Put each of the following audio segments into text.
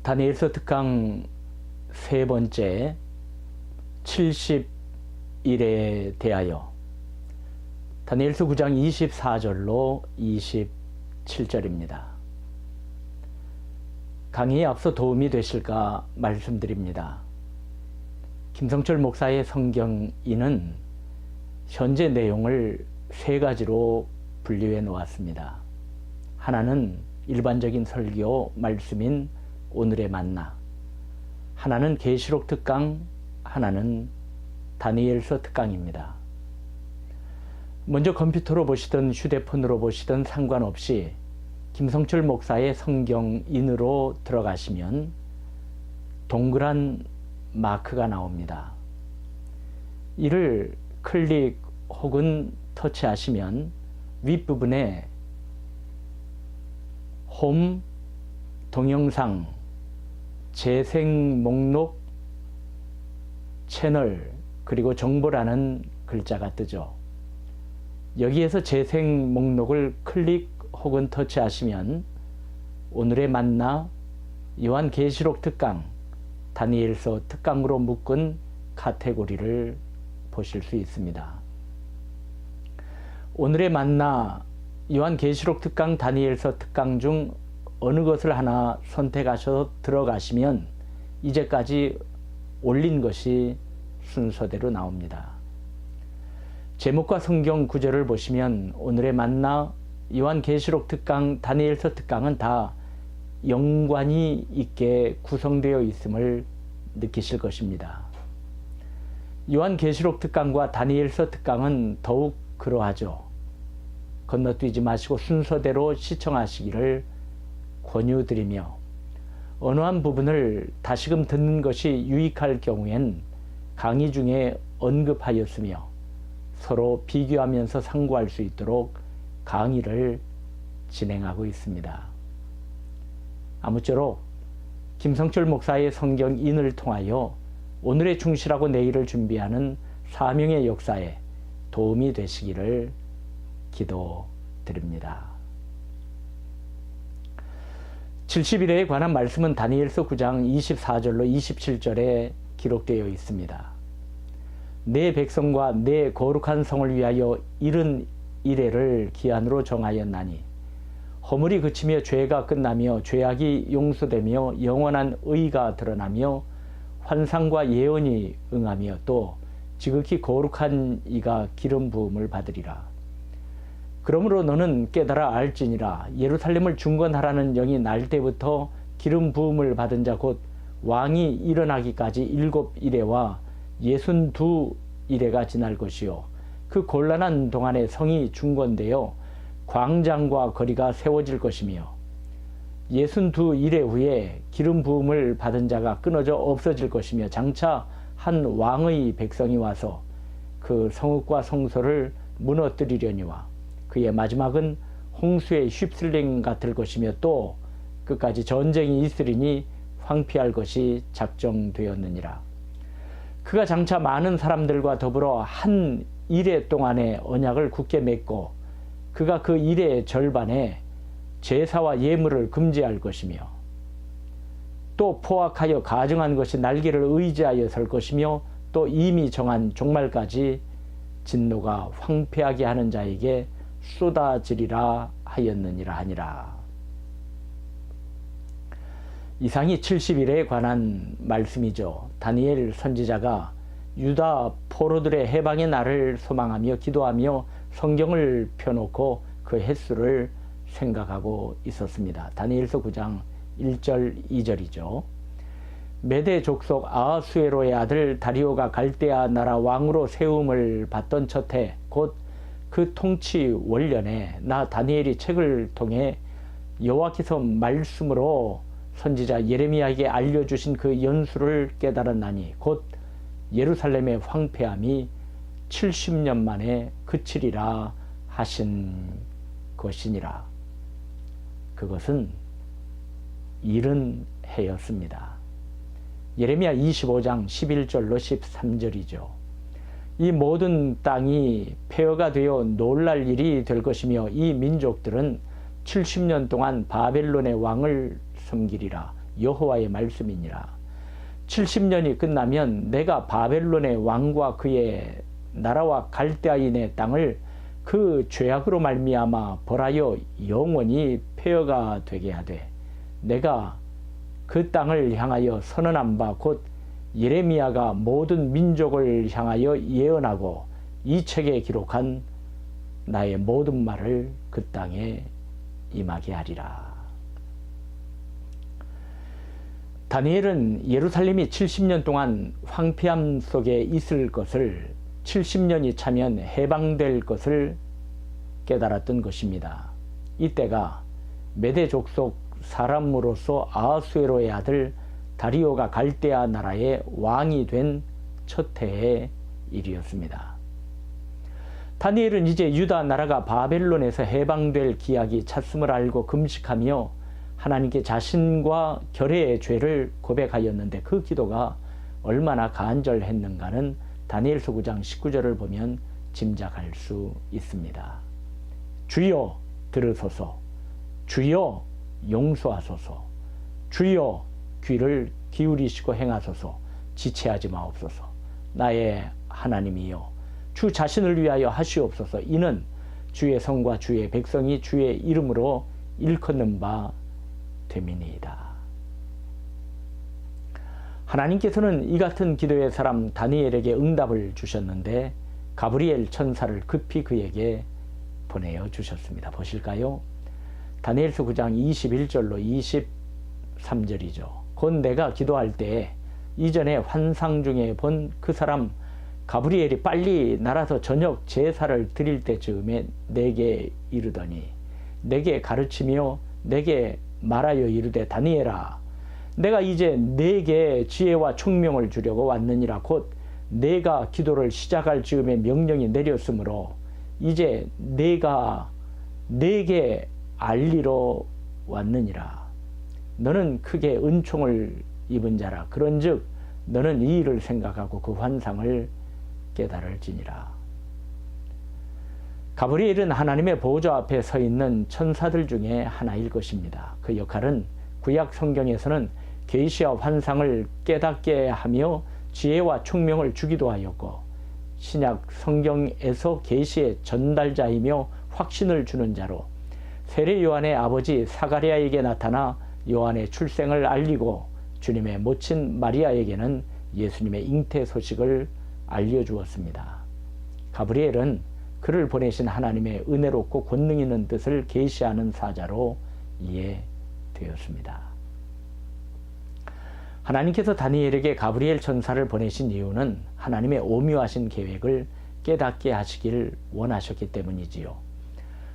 다니엘서 특강 세 번째 70일에 대하여 다니엘서 9장 24절로 27절입니다. 강의에 앞서 도움이 되실까 말씀드립니다. 김성철 목사의 성경인은 현재 내용을 세 가지로 분류해 놓았습니다. 하나는 일반적인 설교 말씀인 오늘의 만나, 하나는 계시록 특강, 하나는 다니엘서 특강입니다. 먼저 컴퓨터로 보시든 휴대폰으로 보시든 상관없이 김성철 목사의 성경인으로 들어가시면 동그란 마크가 나옵니다. 이를 클릭 혹은 터치하시면 윗부분에 홈, 동영상, 재생 목록, 채널, 그리고 정보라는 글자가 뜨죠. 여기에서 재생 목록을 클릭 혹은 터치하시면 오늘의 만나, 요한계시록 특강, 다니엘서 특강으로 묶은 카테고리를 보실 수 있습니다. 오늘의 만나, 요한계시록 특강, 다니엘서 특강 중 어느 것을 하나 선택하셔서 들어가시면 이제까지 올린 것이 순서대로 나옵니다. 제목과 성경 구절을 보시면 오늘의 만나, 요한계시록 특강, 다니엘서 특강은 다 연관이 있게 구성되어 있음을 느끼실 것입니다. 요한계시록 특강과 다니엘서 특강은 더욱 그러하죠. 건너뛰지 마시고 순서대로 시청하시기를 권유드리며 어느 한 부분을 다시금 듣는 것이 유익할 경우엔 강의 중에 언급하였으며 서로 비교하면서 상고할 수 있도록 강의를 진행하고 있습니다. 아무쪼록 김성철 목사의 성경인을 통하여 오늘의 충실하고 내일을 준비하는 사명의 역사에 도움이 되시기를 기도드립니다. 70일에 관한 말씀은 다니엘서 9장 24절로 27절에 기록되어 있습니다. 내 백성과 내 거룩한 성을 위하여 70일을 기한으로 정하였나니 허물이 그치며 죄가 끝나며 죄악이 용서되며 영원한 의가 드러나며 환상과 예언이 응하며 또 지극히 거룩한 이가 기름 부음을 받으리라. 그러므로 너는 깨달아 알지니라. 예루살렘을 중건하라는 영이 날 때부터 기름 부음을 받은 자 곧 왕이 일어나기까지 7이레와 62이레가 지날 것이요 그 곤란한 동안에 성이 중건되어 광장과 거리가 세워질 것이며 62이레 후에 기름 부음을 받은 자가 끊어져 없어질 것이며 장차 한 왕의 백성이 와서 그 성읍과 성소를 무너뜨리려니와 그의 마지막은 홍수의 휩쓸림 같을 것이며 또 끝까지 전쟁이 있으리니 황폐할 것이 작정되었느니라. 그가 장차 많은 사람들과 더불어 한 일해 동안의 언약을 굳게 맺고 그가 그 일의 절반에 제사와 예물을 금지할 것이며 또 포악하여 가증한 것이 날개를 의지하여 설 것이며 또 이미 정한 종말까지 진노가 황폐하게 하는 자에게 쏟아지리라 하였느니라 하니라. 이상이 70일에 관한 말씀이죠. 다니엘 선지자가 유다 포로들의 해방의 날을 소망하며 기도하며 성경을 펴놓고 그 횟수를 생각하고 있었습니다. 다니엘서 9장 1절 2절이죠. 메대 족속 아하수에로의 아들 다리오가 갈대아 나라 왕으로 세움을 받던 첫해 곧 그 통치 원년에 나 다니엘이 책을 통해 여호와께서 말씀으로 선지자 예레미야에게 알려주신 그 연수를 깨달았나니 곧 예루살렘의 황폐함이 70년 만에 그치리라 하신 것이니라. 그것은 70해였습니다. 예레미야 25장 11절로 13절이죠. 이 모든 땅이 폐허가 되어 놀랄 일이 될 것이며 이 민족들은 70년 동안 바벨론의 왕을 섬기리라. 여호와의 말씀이니라. 70년이 끝나면 내가 바벨론의 왕과 그의 나라와 갈대아인의 땅을 그 죄악으로 말미암아 벌하여 영원히 폐허가 되게 하되 내가 그 땅을 향하여 선언한 바 곧 예레미야가 모든 민족을 향하여 예언하고 이 책에 기록한 나의 모든 말을 그 땅에 임하게 하리라. 다니엘은 예루살렘이 70년 동안 황폐함 속에 있을 것을 70년이 차면 해방될 것을 깨달았던 것입니다. 이때가 메대 족속 사람으로서 아하수에로의 아들 다리오가 갈대아 나라의 왕이 된 첫 해의 일이었습니다. 다니엘은 이제 유다 나라가 바벨론에서 해방될 기약이 찼음을 알고 금식하며 하나님께 자신과 결의의 죄를 고백하였는데 그 기도가 얼마나 간절했는가는 다니엘서 9장 19절을 보면 짐작할 수 있습니다. 주여 들으소서, 주여 용서하소서, 주여 귀를 기울이시고 행하소서, 지체하지 마옵소서. 나의 하나님이여 주 자신을 위하여 하시옵소서. 이는 주의 성과 주의 백성이 주의 이름으로 일컫는 바 됨이니이다. 하나님께서는 이 같은 기도의 사람 다니엘에게 응답을 주셨는데 가브리엘 천사를 급히 그에게 보내어 주셨습니다. 보실까요? 다니엘서 9장 21절로 23절이죠. 곧 내가 기도할 때에 이전에 환상 중에 본 그 사람 가브리엘이 빨리 날아서 저녁 제사를 드릴 때쯤에 내게 이르더니 내게 가르치며 내게 말하여 이르되 다니엘아 내가 이제 내게 지혜와 총명을 주려고 왔느니라. 곧 내가 기도를 시작할 즈음에 명령이 내렸으므로 이제 내가 내게 알리러 왔느니라. 너는 크게 은총을 입은 자라. 그런즉 너는 이 일을 생각하고 그 환상을 깨달을지니라. 가브리엘은 하나님의 보좌 앞에 서 있는 천사들 중에 하나일 것입니다. 그 역할은 구약 성경에서는 계시와 환상을 깨닫게 하며 지혜와 총명을 주기도 하였고 신약 성경에서 계시의 전달자이며 확신을 주는 자로 세례 요한의 아버지 사가랴에게 나타나 요한의 출생을 알리고 주님의 모친 마리아에게는 예수님의 잉태 소식을 알려주었습니다. 가브리엘은 그를 보내신 하나님의 은혜롭고 권능 있는 뜻을 계시하는 사자로 이해되었습니다. 하나님께서 다니엘에게 가브리엘 천사를 보내신 이유는 하나님의 오묘하신 계획을 깨닫게 하시길 원하셨기 때문이지요.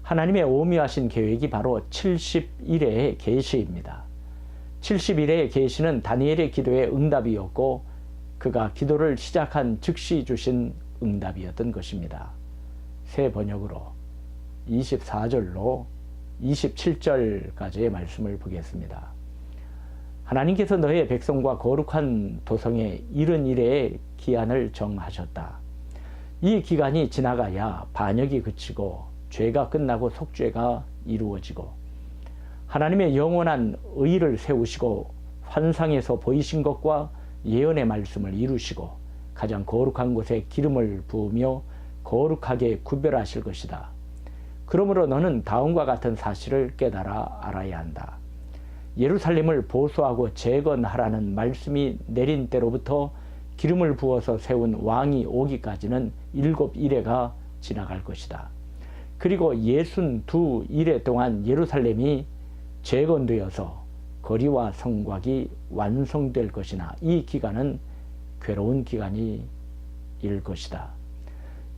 하나님의 오묘하신 계획이 바로 70일의 계시입니다. 70일의 계시는 다니엘의 기도의 응답이었고 그가 기도를 시작한 즉시 주신 응답이었던 것입니다. 새 번역으로 24절로 27절까지의 말씀을 보겠습니다. 하나님께서 너의 백성과 거룩한 도성에 이른 일의 기한을 정하셨다. 이 기간이 지나가야 반역이 그치고 죄가 끝나고 속죄가 이루어지고 하나님의 영원한 의를 세우시고 환상에서 보이신 것과 예언의 말씀을 이루시고 가장 거룩한 곳에 기름을 부으며 거룩하게 구별하실 것이다. 그러므로 너는 다음과 같은 사실을 깨달아 알아야 한다. 예루살렘을 보수하고 재건하라는 말씀이 내린 때로부터 기름을 부어서 세운 왕이 오기까지는 7일회가 지나갈 것이다. 그리고 62일회 동안 예루살렘이 재건되어서 거리와 성곽이 완성될 것이나 이 기간은 괴로운 기간이 일 것이다.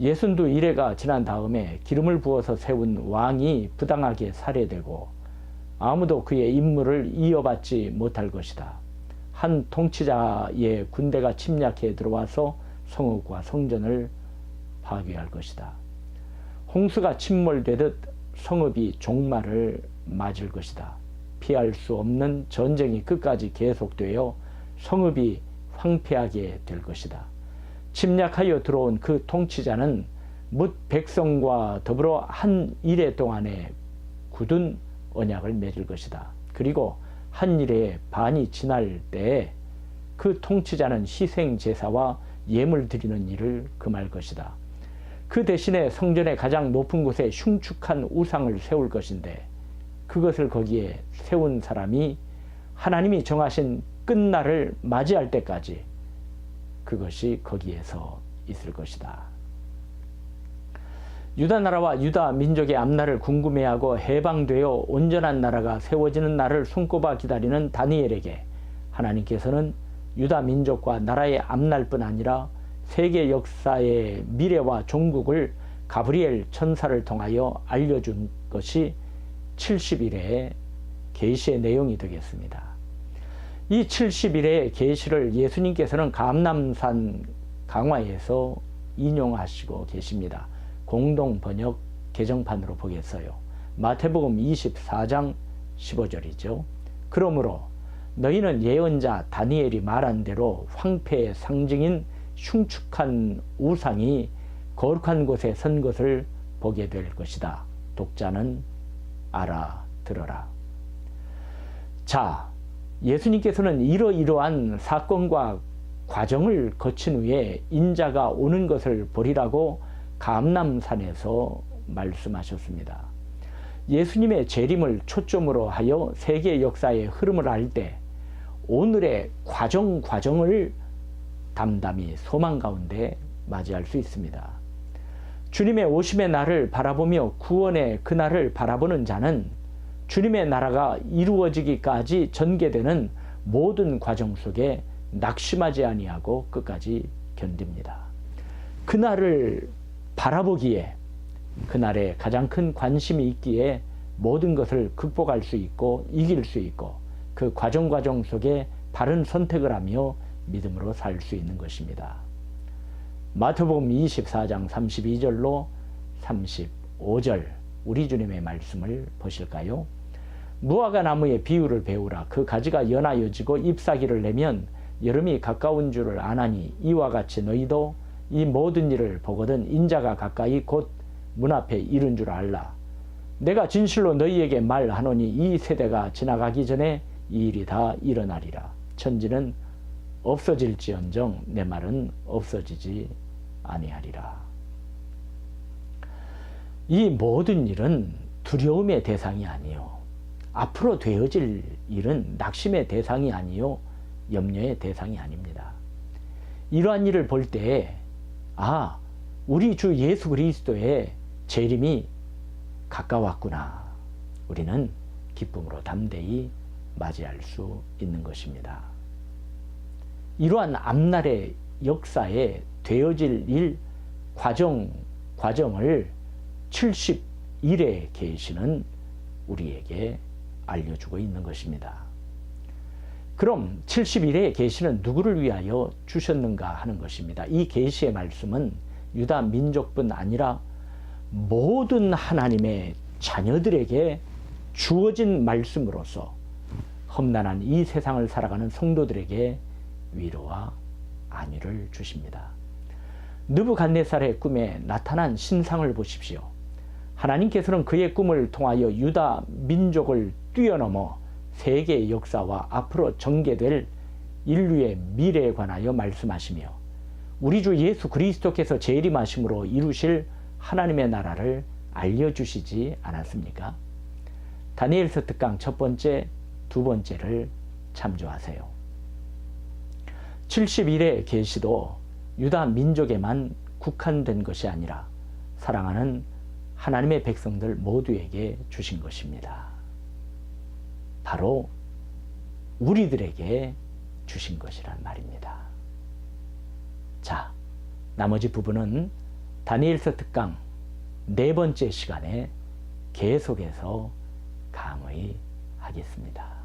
62일회가 지난 다음에 기름을 부어서 세운 왕이 부당하게 살해되고 아무도 그의 임무를 이어받지 못할 것이다. 한 통치자의 군대가 침략해 들어와서 성읍과 성전을 파괴할 것이다. 홍수가 침몰되듯 성읍이 종말을 맞을 것이다. 피할 수 없는 전쟁이 끝까지 계속되어 성읍이 황폐하게 될 것이다. 침략하여 들어온 그 통치자는 뭇 백성과 더불어 한 일해 동안에 굳은 언약을 맺을 것이다. 그리고 한 일에 반이 지날 때에 그 통치자는 희생 제사와 예물 드리는 일을 금할 것이다. 그 대신에 성전의 가장 높은 곳에 흉측한 우상을 세울 것인데 그것을 거기에 세운 사람이 하나님이 정하신 끝날을 맞이할 때까지 그것이 거기에서 있을 것이다. 유다 나라와 유다 민족의 앞날을 궁금해하고 해방되어 온전한 나라가 세워지는 날을 손꼽아 기다리는 다니엘에게 하나님께서는 유다 민족과 나라의 앞날뿐 아니라 세계 역사의 미래와 종국을 가브리엘 천사를 통하여 알려준 것이 70일의 계시의 내용이 되겠습니다. 이 70일의 계시를 예수님께서는 감람산 강화에서 인용하시고 계십니다. 공동 번역 개정판으로 보겠어요. 마태복음 24장 15절이죠. 그러므로 너희는 예언자 다니엘이 말한 대로 황폐의 상징인 흉측한 우상이 거룩한 곳에 선 것을 보게 될 것이다. 독자는 알아들어라. 자, 예수님께서는 이러이러한 사건과 과정을 거친 후에 인자가 오는 것을 보리라고 감람산에서 말씀하셨습니다. 예수님의 재림을 초점으로 하여 세계 역사의 흐름을 알 때 오늘의 과정을 담담히 소망 가운데 맞이할 수 있습니다. 주님의 오심의 날을 바라보며 구원의 그날을 바라보는 자는 주님의 나라가 이루어지기까지 전개되는 모든 과정 속에 낙심하지 아니하고 끝까지 견딥니다. 그날을 바라보기에 그날에 가장 큰 관심이 있기에 모든 것을 극복할 수 있고 이길 수 있고 그 과정 속에 바른 선택을 하며 믿음으로 살 수 있는 것입니다. 마태복음 24장 32절로 35절 우리 주님의 말씀을 보실까요? 무화과 나무의 비유를 배우라. 그 가지가 연하여지고 잎사귀를 내면 여름이 가까운 줄을 아나니 이와 같이 너희도 이 모든 일을 보거든 인자가 가까이 곧 문 앞에 이른 줄 알라. 내가 진실로 너희에게 말하노니 이 세대가 지나가기 전에 이 일이 다 일어나리라. 천지는 없어질지언정 내 말은 없어지지 아니하리라. 이 모든 일은 두려움의 대상이 아니요 앞으로 되어질 일은 낙심의 대상이 아니요 염려의 대상이 아닙니다. 이러한 일을 볼 때에 우리 주 예수 그리스도의 재림이 가까웠구나. 우리는 기쁨으로 담대히 맞이할 수 있는 것입니다. 이러한 앞날의 역사에 되어질 일 과정을 70일의 계시는 우리에게 알려주고 있는 것입니다. 그럼 70일의 계시는 누구를 위하여 주셨는가 하는 것입니다. 이 계시의 말씀은 유다 민족뿐 아니라 모든 하나님의 자녀들에게 주어진 말씀으로서 험난한 이 세상을 살아가는 성도들에게 위로와 안위를 주십니다. 느부갓네살의 꿈에 나타난 신상을 보십시오. 하나님께서는 그의 꿈을 통하여 유다 민족을 뛰어넘어 세계의 역사와 앞으로 전개될 인류의 미래에 관하여 말씀하시며 우리 주 예수 그리스도께서 재림하심으로 이루실 하나님의 나라를 알려주시지 않았습니까? 다니엘서 특강 첫 번째, 두 번째를 참조하세요. 70일의 계시도 유다 민족에만 국한된 것이 아니라 사랑하는 하나님의 백성들 모두에게 주신 것입니다. 바로 우리들에게 주신 것이란 말입니다. 자, 나머지 부분은 다니엘서 특강 네 번째 시간에 계속해서 강의하겠습니다.